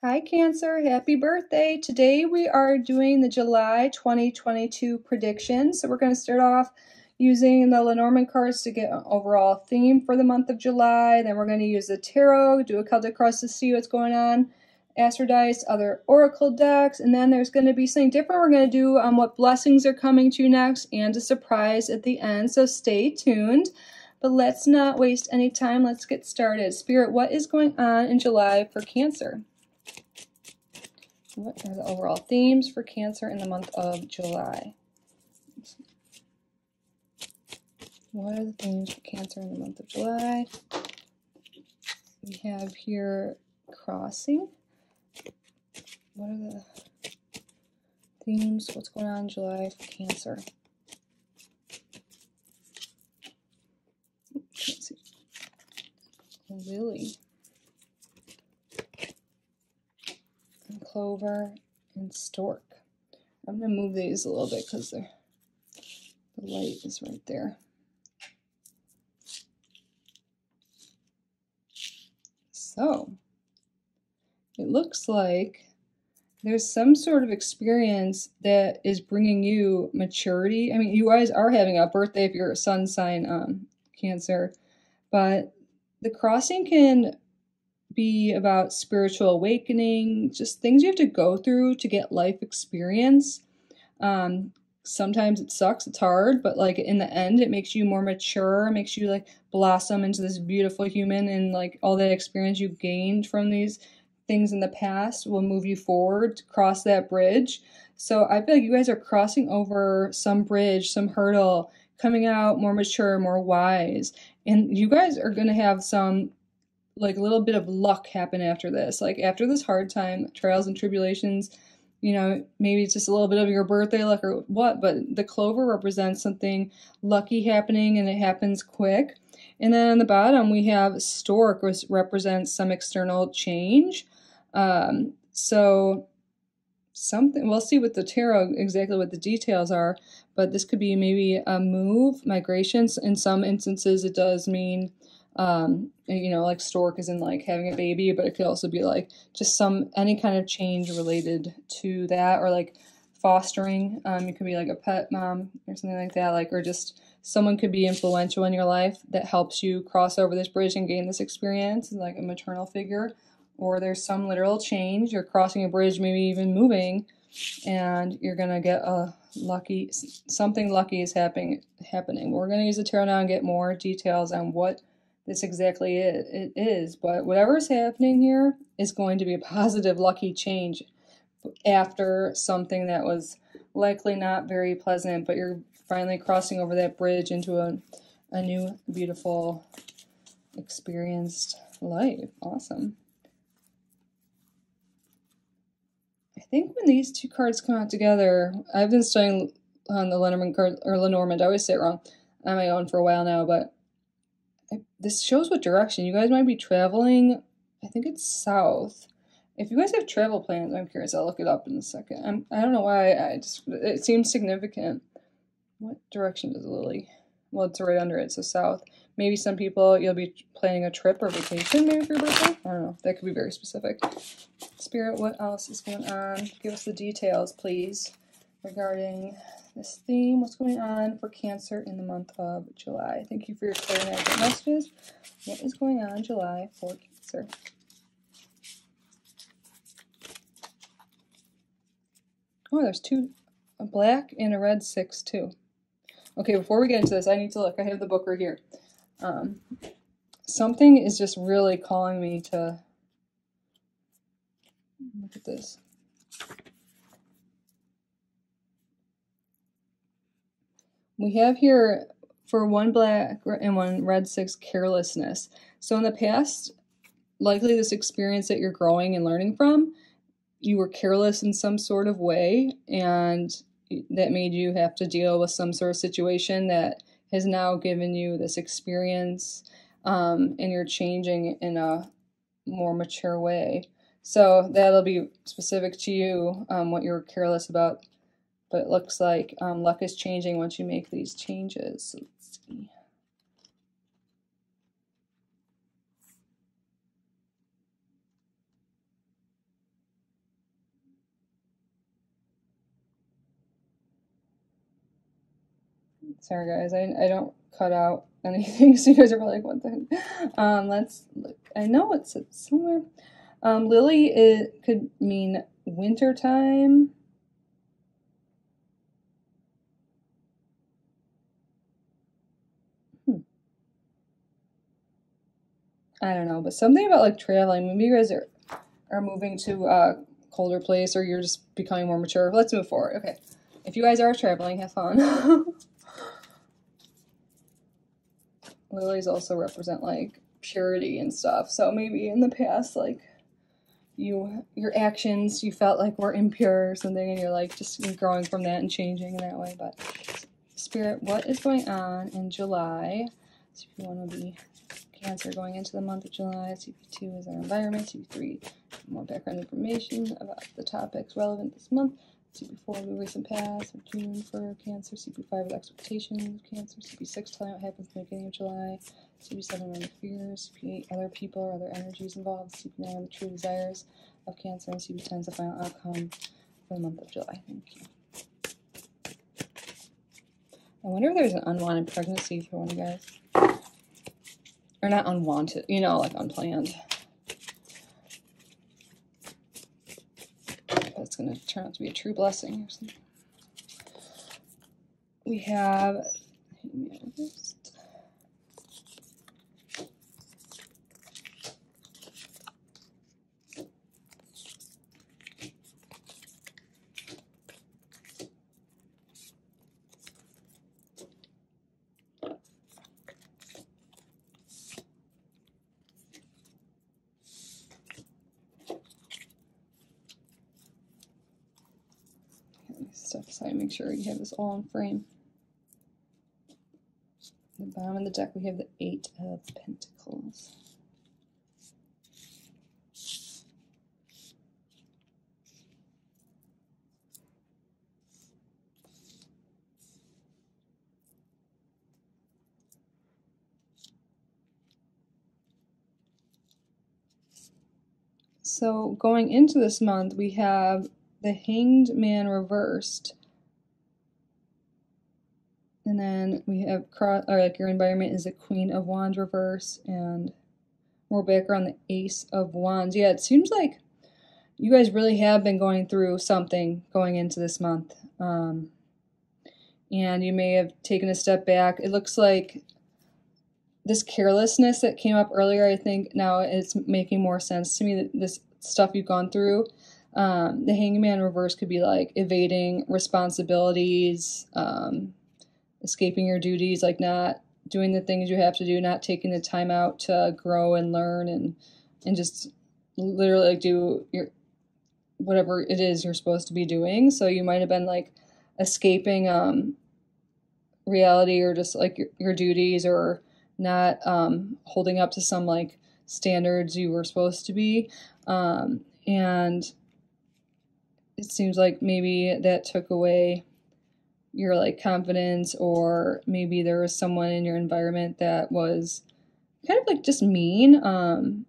Hi Cancer, happy birthday. Today we are doing the July 2022 predictions. So we're going to start off using the Lenormand cards to get an overall theme for the month of July. Then we're going to use the tarot, do a Celtic cross to see what's going on, Astrodice, other oracle decks, and then there's going to be something different we're going to do on what blessings are coming to you next and a surprise at the end. So stay tuned. But let's not waste any time. Let's get started. Spirit, what is going on in July for Cancer? What are the overall themes for Cancer in the month of July? What are the themes for Cancer in the month of July? We have here crossing. What are the themes? What's going on in July for Cancer? Can't see. Lily. And Clover and Stork. I'm going to move these a little bit because the light is right there. So, it looks like there's some sort of experience that is bringing you maturity. I mean, you guys are having a birthday if you're a sun sign, Cancer, but the crossing can be about spiritual awakening, just things you have to go through to get life experience. Sometimes it sucks, it's hard, but like in the end it makes you more mature, makes you like blossom into this beautiful human, and like all that experience you gained from these things in the past will move you forward to cross that bridge. So I feel like you guys are crossing over some bridge, some hurdle, coming out more mature, more wise, and you guys are going to have some like a little bit of luck happen after this. Like after this hard time, trials and tribulations, you know, maybe it's just a little bit of your birthday luck or what, but the clover represents something lucky happening and it happens quick. And then on the bottom we have stork, which represents some external change. So something, we'll see with the tarot exactly what the details are, but this could be maybe a move, migrations. In some instances it does mean you know, like stork is in like having a baby, but it could also be like just any kind of change related to that, or like fostering. It could be like a pet mom or something like that, like, or just someone could be influential in your life that helps you cross over this bridge and gain this experience, like a maternal figure. Or there's some literal change, you're crossing a bridge, maybe even moving, and you're gonna get a something lucky is happening. We're gonna use the tarot now and get more details on what this exactly it is, but whatever's happening here is going to be a positive, lucky change after something that was likely not very pleasant, but you're finally crossing over that bridge into a new, beautiful, experienced life. Awesome. I think when these two cards come out together, I've been studying on the Lenormand card, or Lenormand, I always say it wrong, on my own for a while now, but this shows what direction. You guys might be traveling, I think it's south. If you guys have travel plans, I'm curious, I'll look it up in a second. I don't know why, it seems significant. What direction is Lily? Well, it's right under it, so south. Maybe some people, you'll be planning a trip or vacation maybe for your birthday? I don't know, that could be very specific. Spirit, what else is going on? Give us the details, please, regarding this theme. What's going on for Cancer in the month of July? Thank you for your clarinet messages. What is going on in July for Cancer? Oh, there's two, a black and a red 6 too. Okay, before we get into this, I need to look. I have the book right here. Something is just really calling me to look at this. We have here, for one black and one red 6, carelessness. So in the past, likely this experience that you're growing and learning from, you were careless in some sort of way, and that made you have to deal with some sort of situation that has now given you this experience, and you're changing in a more mature way. So that'll be specific to you, what you're careless about. But it looks like luck is changing once you make these changes. So let's see. Sorry guys, I don't cut out anything, so you guys are like, what the heck? Let's look. I know it's somewhere. Lily, it could mean winter time. I don't know, but something about like traveling. Maybe you guys are moving to a colder place, or you're just becoming more mature. Let's move forward. Okay, if you guys are traveling, have fun. Lilies also represent like purity and stuff. So maybe in the past, like your actions you felt like were impure or something, and you're like just growing from that and changing in that way. But Spirit, what is going on in July? So if you want to be Cancer going into the month of July, CP2 is our environment, CP3 more background information about the topics relevant this month, CP4 the recent past of June for Cancer, CP5 is expectations of Cancer, CP6 telling what happens in the beginning of July, CP7 on the fears, CP8 other people or other energies involved, CP9 the true desires of Cancer, and CP10 is the final outcome for the month of July. Thank you. I wonder if there's an unwanted pregnancy for one of you guys. Or not unwanted, you know, like unplanned. That's going to turn out to be a true blessing or something. We have... stuff aside, make sure you have this all in frame. At the bottom of the deck, we have the 8 of Pentacles. So going into this month, we have the Hanged Man reversed. And then we have, like your environment is the Queen of Wands reverse, and more background, the Ace of Wands. Yeah, it seems like you guys really have been going through something going into this month. And you may have taken a step back. It looks like this carelessness that came up earlier, I think now it's making more sense to me, that this stuff you've gone through. The Hangman reverse could be like evading responsibilities, escaping your duties, like not doing the things you have to do, not taking the time out to grow and learn and just literally like do your whatever it is you're supposed to be doing. So you might have been like escaping reality, or just like your duties, or not holding up to some like standards you were supposed to be. And it seems like maybe that took away your like confidence, or maybe there was someone in your environment that was kind of like just mean, and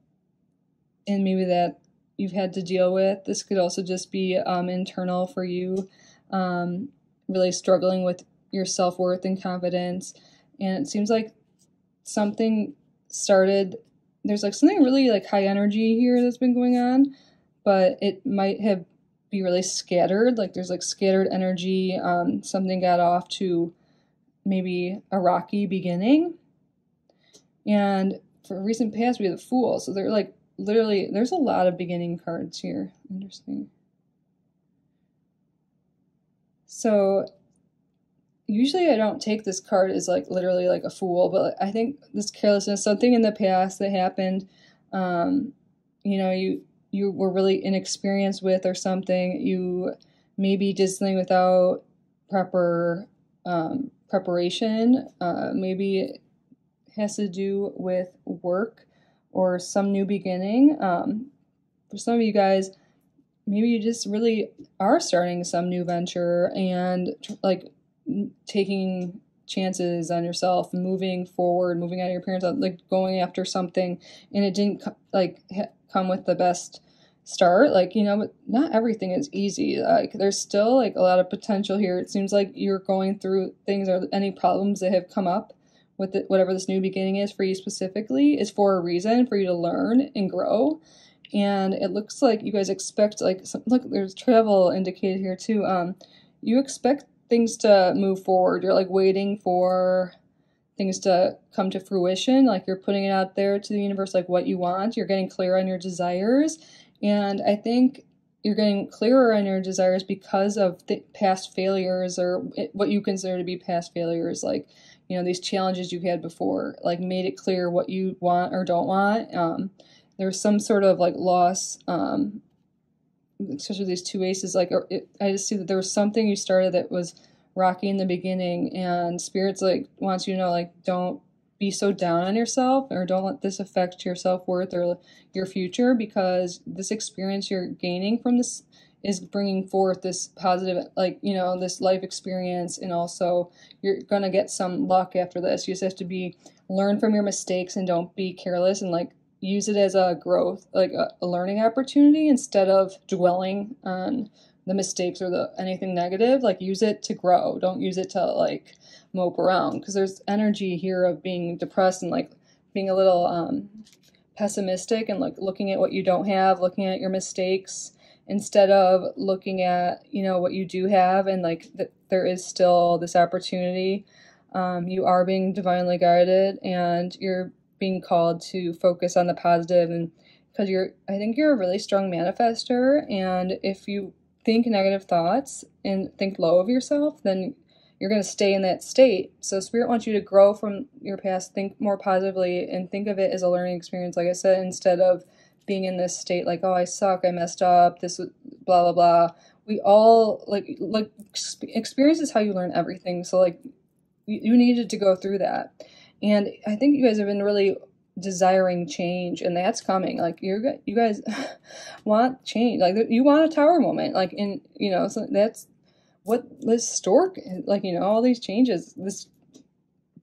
maybe that you've had to deal with. This could also just be internal for you, really struggling with your self-worth and confidence. And it seems like something started, there's like something really like high energy here that's been going on, but it might have be really scattered, like there's like scattered energy. Something got off to maybe a rocky beginning. And for recent past, we have the Fool. So they're like literally, there's a lot of beginning cards here. Interesting. So usually I don't take this card as like literally like a fool, but I think this carelessness, something in the past that happened, you know, you were really inexperienced with, or something. You maybe did something without proper preparation. Maybe it has to do with work or some new beginning. For some of you guys, maybe you just really are starting some new venture and like taking chances on yourself, moving forward, moving out of your parents' house, like going after something, and it didn't like come with the best start, like, you know, but not everything is easy. Like, there's still like a lot of potential here. It seems like you're going through things, or any problems that have come up with it, whatever this new beginning is for you specifically, is for a reason, for you to learn and grow. And it looks like you guys expect, like, look, there's travel indicated here too. You expect things to move forward. You're like waiting for things to come to fruition. Like, you're putting it out there to the universe, like what you want. You're getting clear on your desires. And I think you're getting clearer on your desires because of past failures, or what you consider to be past failures. Like, you know, these challenges you had before, like, made it clear what you want or don't want. There's some sort of like loss, especially these two aces. Like, I just see that there was something you started that was rocky in the beginning, and Spirit's like wants you to know, like, don't be so down on yourself, or don't let this affect your self-worth or your future, because this experience you're gaining from this is bringing forth this positive, like, you know, this life experience. And also you're gonna get some luck after this. You just have to learn from your mistakes, and don't be careless, and like use it as a growth, like a learning opportunity, instead of dwelling on the mistakes or anything negative. Like, use it to grow. Don't use it to like mope around, because there's energy here of being depressed and like being a little pessimistic, and like looking at what you don't have, looking at your mistakes, instead of looking at, you know, what you do have, and like that there is still this opportunity. You are being divinely guided, and you're being called to focus on the positive. And because I think you're a really strong manifester, and if you think negative thoughts and think low of yourself, then you're going to stay in that state. So Spirit wants you to grow from your past, think more positively, and think of it as a learning experience, like I said, instead of being in this state like, oh, I suck, I messed up, this blah blah blah. We all like experience is how you learn everything. So like you needed to go through that. And I think you guys have been really desiring change, and that's coming. Like, you guys want change. Like, you want a tower moment. Like, in, you know, so that's what this stork, like, you know, all these changes, this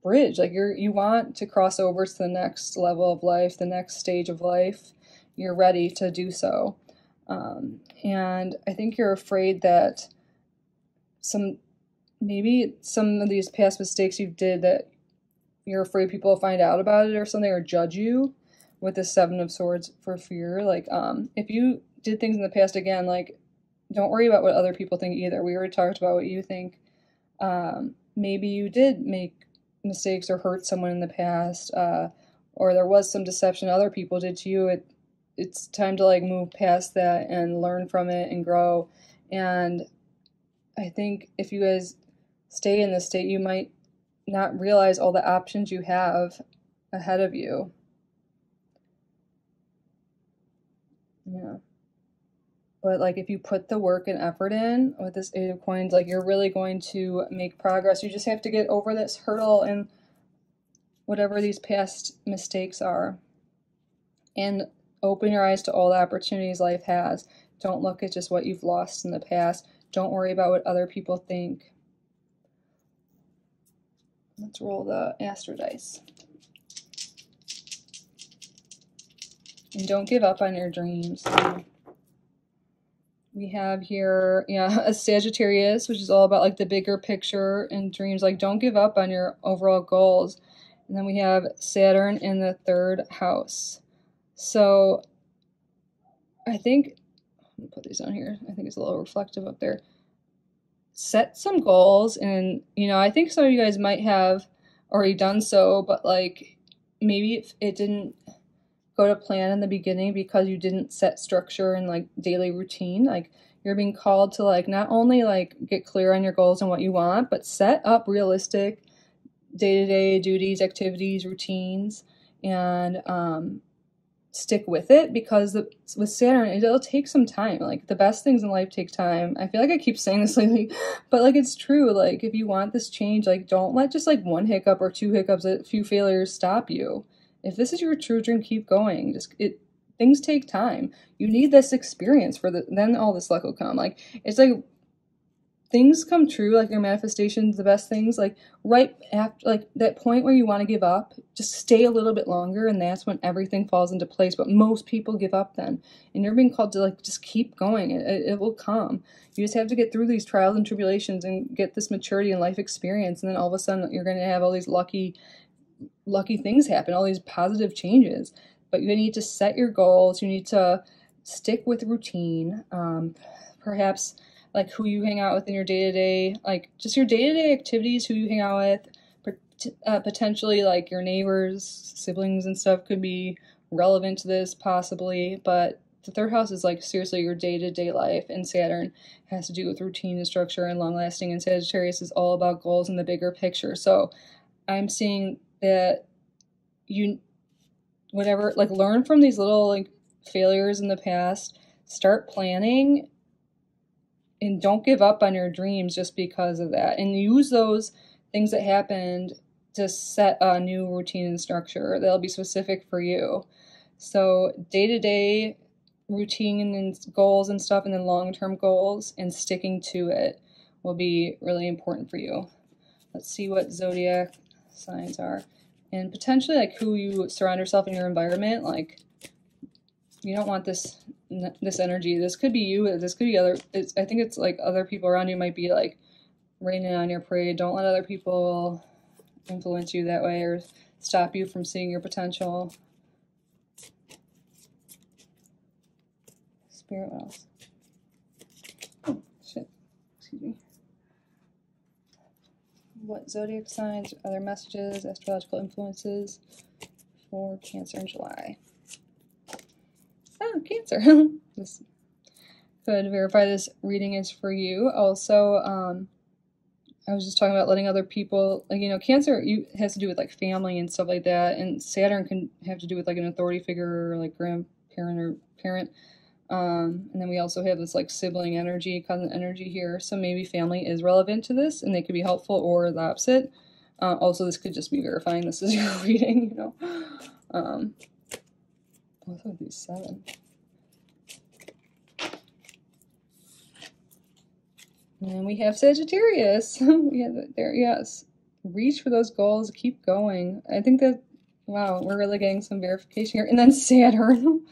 bridge, like, you want to cross over to the next level of life, the next stage of life. You're ready to do so. And I think you're afraid that maybe some of these past mistakes you did, that you're afraid people will find out about it or something, or judge you, with the Seven of Swords for fear. Like, if you did things in the past again, like, don't worry about what other people think either. We already talked about what you think. Maybe you did make mistakes or hurt someone in the past, or there was some deception other people did to you. It's time to like move past that and learn from it and grow. And I think if you guys stay in this state, you might not realize all the options you have ahead of you. Yeah. But like, if you put the work and effort in with this Eight of Coins, like, you're really going to make progress. You just have to get over this hurdle and whatever these past mistakes are, and open your eyes to all the opportunities life has. Don't look at just what you've lost in the past. Don't worry about what other people think. Let's roll the Astro dice. And don't give up on your dreams. We have here, yeah, a Sagittarius, which is all about like the bigger picture and dreams. Like, don't give up on your overall goals. And then we have Saturn in the 3rd house. So I think, let me put these on here. I think it's a little reflective up there. Set some goals, and, you know, I think some of you guys might have already done so, but like, maybe if it didn't go to plan in the beginning because you didn't set structure and like daily routine. Like, you're being called to like not only like get clear on your goals and what you want, but set up realistic day-to-day duties, activities, routines, and stick with it, because with Saturn, it'll take some time. Like, the best things in life take time. I feel like I keep saying this lately, but like, it's true. Like, if you want this change, like, don't let just like one hiccup or two hiccups, a few failures stop you. If this is your true dream, keep going. Things take time. You need this experience then all this luck will come. Like, it's like things come true, like your manifestations, the best things, like right after, like that point where you want to give up, just stay a little bit longer, and that's when everything falls into place. But most people give up then, and you're being called to like just keep going. It will come. You just have to get through these trials and tribulations and get this maturity and life experience, and then all of a sudden you're going to have all these lucky things happen, all these positive changes. But you need to set your goals. You need to stick with routine. Perhaps like who you hang out with in your day-to-day, like just your day-to-day activities, who you hang out with, potentially like your neighbors, siblings and stuff could be relevant to this possibly, but the third house is like seriously your day-to-day life, and Saturn has to do with routine and structure and long-lasting, and Sagittarius is all about goals and the bigger picture. So I'm seeing that you, whatever, like learn from these little like failures in the past, start planning, and don't give up on your dreams just because of that. And use those things that happened to set a new routine and structure that'll be specific for you. So day-to-day routine and goals and stuff, and then long-term goals, and sticking to it will be really important for you. Let's see what Zodiac signs are. And potentially like who you surround yourself in your environment. Like you don't want this energy. This could be you. This could be other. I think it's like other people around you might be like raining on your parade. Don't let other people influence you that way or stop you from seeing your potential. Spirit, what else? Oh, shit. Excuse me. What zodiac signs, other messages, astrological influences for Cancer in July? Oh, Cancer. This could verify this reading is for you. Also, I was just talking about letting other people, like, you know, Cancer has to do with like family and stuff like that, and Saturn can have to do with like an authority figure or like grandparent or parent. And then we also have this like sibling energy, cousin energy here. So maybe family is relevant to this and they could be helpful, or the opposite. Also, this could just be verifying this is your reading, you know. Both of these 7. And we have Sagittarius. We have it there, yes. Reach for those goals, keep going. I think that, wow, we're really getting some verification here. And then Saturn.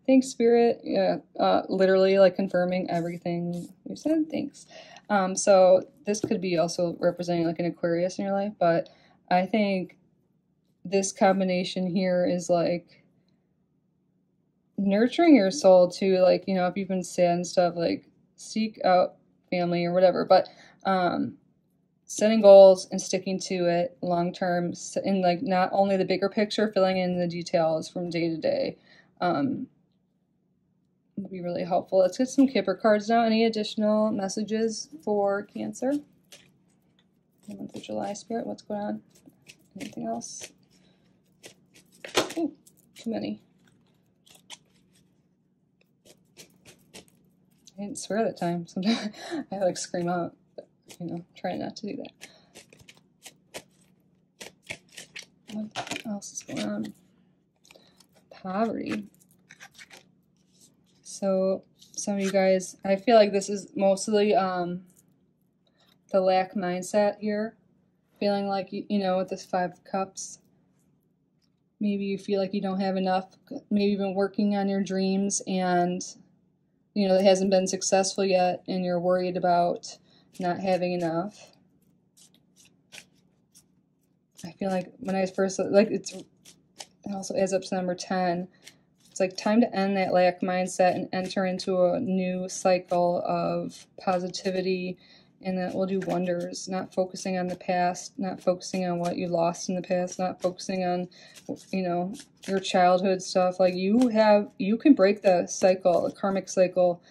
Thanks, Spirit. Yeah, literally like confirming everything you said. Thanks. So this could be also representing like an Aquarius in your life, but I think this combination here is like nurturing your soul too. Like, you know, if you've been sad and stuff, like seek out family or whatever, but setting goals and sticking to it long term, in like not only the bigger picture, filling in the details from day to day. Would be really helpful. Let's get some Kipper cards now. Any additional messages for Cancer? The month of July, Spirit, what's going on? Anything else? Ooh, too many. I didn't swear that time. Sometimes I like scream out, but, you know, try not to do that. What else is going on? Poverty. So some of you guys, I feel like this is mostly the lack mindset here. Feeling like, you know, with this 5 of Cups, maybe you feel like you don't have enough. Maybe you've been working on your dreams and, you know, it hasn't been successful yet, and you're worried about not having enough. I feel like when I first, like, it also adds up to number 10. It's like time to end that lack mindset and enter into a new cycle of positivity, and that will do wonders. Not focusing on the past, not focusing on what you lost in the past, not focusing on, you know, your childhood stuff. Like you can break the cycle, the karmic cycle.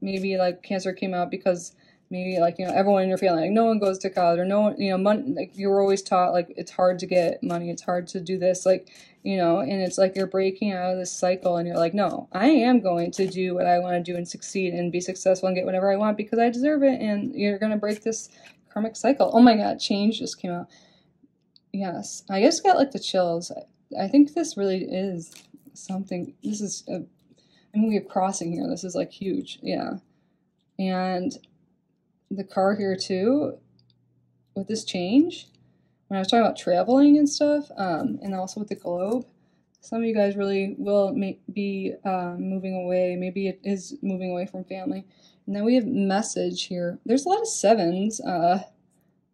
Maybe like Cancer came out because maybe like, you know, everyone in your family, like no one goes to college, or no one, you know, money, like you were always taught like it's hard to get money, it's hard to do this, like, you know, and it's like you're breaking out of this cycle and you're like, no, I am going to do what I want to do and succeed and be successful and get whatever I want because I deserve it, and you're going to break this karmic cycle. Oh my God, change just came out. Yes, I just got like the chills. I think this really is something, this is, I mean, we're crossing here, this is like huge, yeah. And the car here too, with this change, when I was talking about traveling and stuff, and also with the globe, some of you guys really will be moving away. Maybe it is moving away from family. And then we have message here. There's a lot of sevens,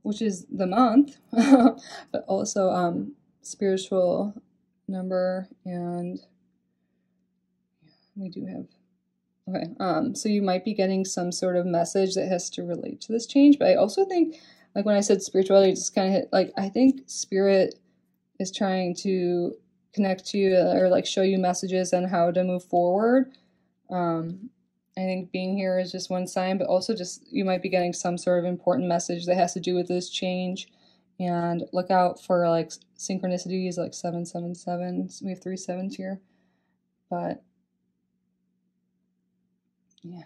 which is the month, but also spiritual number, and we do have, okay, so you might be getting some sort of message that has to relate to this change, but I also think, like when I said spirituality, it just kind of hit, like, I think spirit is trying to connect to you or like show you messages on how to move forward. I think being here is just one sign, but also just you might be getting some sort of important message that has to do with this change. And look out for like synchronicities like 777. We have 3 7s here. But yeah,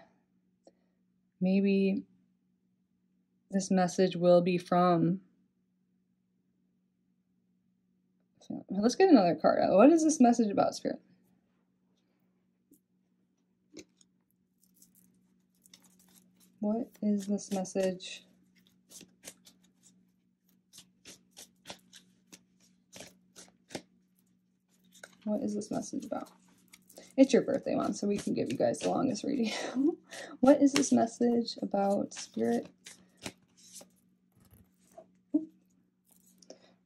maybe this message will be from, let's get another card out. What is this message about, Spirit? What is this message? What is this message about? It's your birthday month, so we can give you guys the longest reading. What is this message about, Spirit?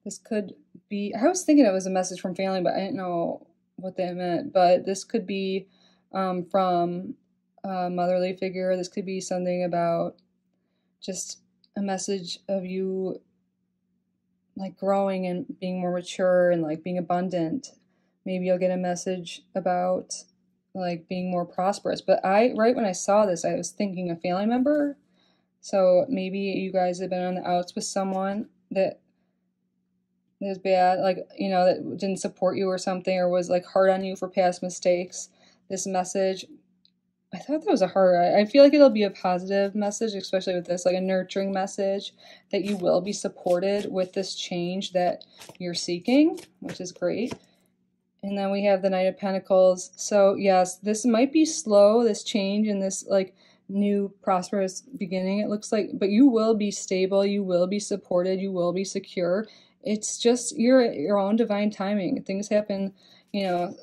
This could be, I was thinking it was a message from family, but I didn't know what that meant. But this could be from a motherly figure. This could be something about just a message of you like growing and being more mature and like being abundant. Maybe you'll get a message about like being more prosperous. But right when I saw this, I was thinking a family member. So maybe you guys have been on the outs with someone that is bad, like, you know, that didn't support you or something, or was like hard on you for past mistakes. This message, I thought that was a hard, I feel like it'll be a positive message, especially with this, like a nurturing message, that you will be supported with this change that you're seeking, which is great. And then we have the Knight of Pentacles. So yes, this might be slow, this change and this like new prosperous beginning, it looks like, but you will be stable, you will be supported, you will be secure. It's just your own divine timing. Things happen, you know,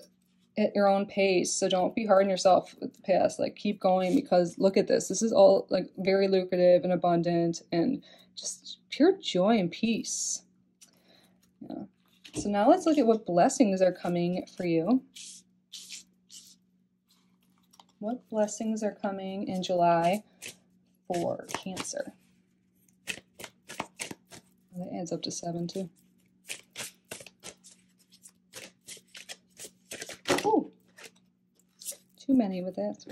at your own pace. So don't be hard on yourself with the past. Like, keep going, because look at this. This is all like very lucrative and abundant and just pure joy and peace. Yeah. So now let's look at what blessings are coming for you. What blessings are coming in July for Cancer? That adds up to 7 too. Oh, too many with that.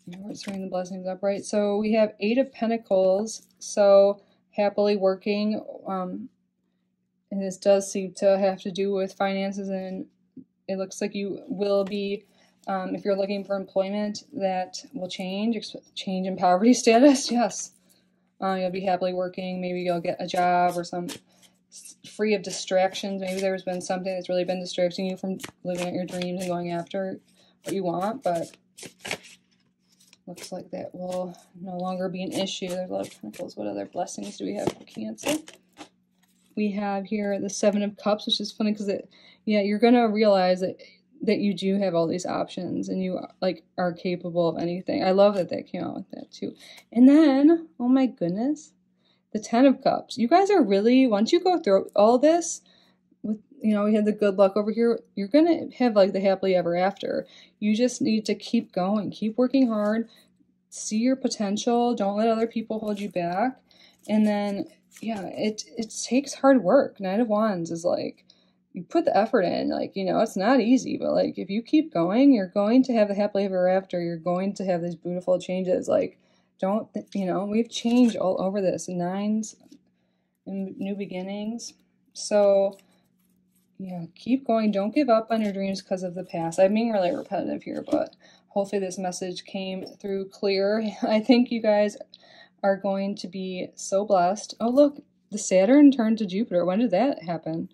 We're throwing the blessings up, right? So we have 8 of Pentacles. So happily working. And this does seem to have to do with finances, and it looks like you will be, if you're looking for employment, that will change in poverty status. Yes. You'll be happily working. Maybe you'll get a job or some free of distractions. Maybe there's been something that's really been distracting you from living out your dreams and going after what you want, but looks like that will no longer be an issue. There's a lot of Pentacles. What other blessings do we have for Cancer? We have here the 7 of Cups, which is funny because you're going to realize that you do have all these options and you like are capable of anything. I love that came out with that too. And then, oh my goodness, the 10 of Cups. You guys are really, once you go through all this, with, you know, we had the good luck over here, you're going to have like the happily ever after. You just need to keep going, keep working hard, see your potential, don't let other people hold you back. And then, yeah, it takes hard work. Knight of Wands is like, you put the effort in, like, you know, it's not easy, but like, if you keep going, you're going to have the happily ever after. You're going to have these beautiful changes. Like, don't, you know, we've changed all over this. 9s and new beginnings. So, yeah, keep going. Don't give up on your dreams because of the past. I'm being really repetitive here, but hopefully this message came through clear. I think you guys are going to be so blessed. Oh, look, the Saturn turned to Jupiter. When did that happen?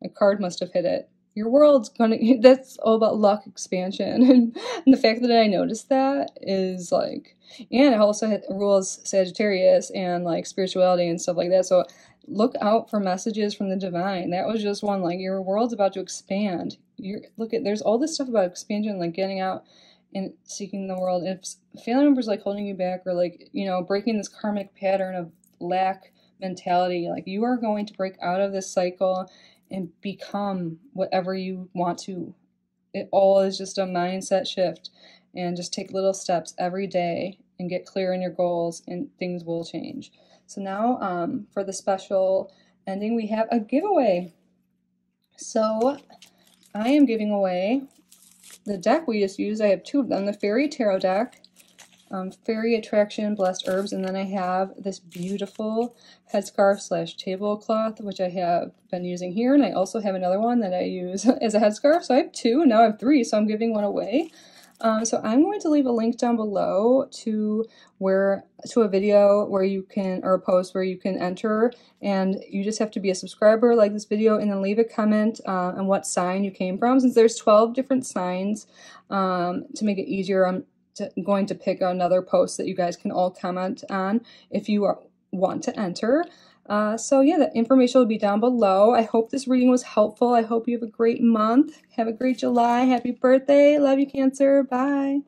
A card must have hit it. your world's gonna, that's all about luck expansion. And the fact that I noticed that is like, and it also rules Sagittarius and like spirituality and stuff like that. So look out for messages from the divine. That was just one, like your world's about to expand. There's all this stuff about expansion, like getting out and seeking the world. And if family members like holding you back, or like, you know, breaking this karmic pattern of lack mentality, like you are going to break out of this cycle and become whatever you want to. It all is just a mindset shift, and just take little steps every day and get clear in your goals, and things will change. So now for the special ending, we have a giveaway. So I am giving away the deck we just used. I have two of them, the Fairy Tarot deck, Fairy Attraction, Blessed Herbs, and then I have this beautiful headscarf / tablecloth, which I have been using here, and I also have another one that I use as a headscarf. So I have two, and now I have three, so I'm giving one away. So I'm going to leave a link down below to a video where you can, or a post where you can enter, and you just have to be a subscriber, like this video, and then leave a comment on what sign you came from. Since there's 12 different signs, to make it easier, I'm going to pick another post that you guys can all comment on if you want to enter. So yeah, the information will be down below. I hope this reading was helpful. I hope you have a great month. Have a great July. Happy birthday. Love you, Cancer. Bye.